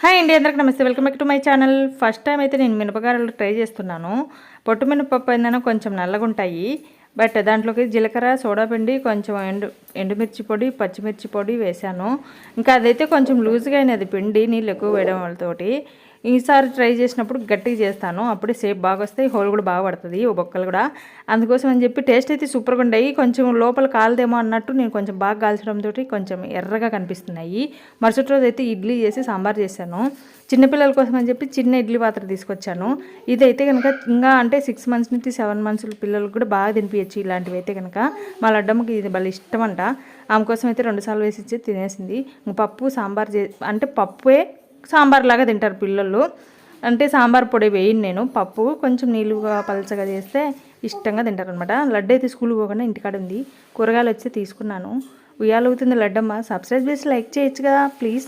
Hi అండి, అందరికి నమస్తే. Welcome back to my channel. First time అయితే నేను మినపగారెలు ట్రై చేస్తున్నాను. పొట్టు మినపప్పు ఏందైనా కొంచెం నల్లగా ఉంటాయి. బట్ దాంట్లోకి జీలకర్ర, సోడా పిండి, కొంచెం ఎండుమిర్చి పొడి, పచ్చిమిర్చి పొడి వేశాను. ఇంకా అదైతే కొంచెం లూజ్గా అయినది పిండి, నీళ్ళు ఎక్కువ వేయడం వాళ్ళతోటి. ఈసారి ట్రై చేసినప్పుడు గట్టిగా చేస్తాను, అప్పుడే సేప్ బాగా వస్తాయి, హోల్ కూడా బాగా పడుతుంది, ఓ బొక్కలు కూడా. అందుకోసం అని చెప్పి టేస్ట్ అయితే సూపర్గా ఉండయి. కొంచెం లోపల కాలదేమో అన్నట్టు నేను కొంచెం బాగా కాల్చడంతో కొంచెం ఎర్రగా కనిపిస్తున్నాయి. మరుసటి రోజు అయితే ఇడ్లీ చేసి సాంబార్ చేశాను. చిన్నపిల్లల కోసం అని చెప్పి చిన్న ఇడ్లీ పాత్ర తీసుకొచ్చాను. ఇదైతే కనుక ఇంకా అంటే 6 months నుంచి 7 months పిల్లలకు కూడా బాగా తినిపించచ్చు. ఇలాంటివి అయితే కనుక మా లడ్డమ్మకి ఇది భలే ఇష్టం అంట. ఆమె కోసం అయితే 2 సార్లు వేసి ఇచ్చి తినేసింది. పప్పు సాంబార్ అంటే పప్పుే సాంబార్ లాగా తింటారు పిల్లలు. అంటే సాంబార్ పొడి వేయను నేను, పప్పు కొంచెం నీళ్ళుగా పలచగా చేస్తే ఇష్టంగా తింటారు అనమాట. లడ్డు అయితే స్కూల్కి పోకుండా ఇంటికాడ ఉంది. కూరగాయలు వచ్చి తీసుకున్నాను. ఉయ్యాలవుతుంది లడ్డమ్మ. సబ్స్క్రైబ్ చేసి లైక్ చేయొచ్చు కదా ప్లీజ్.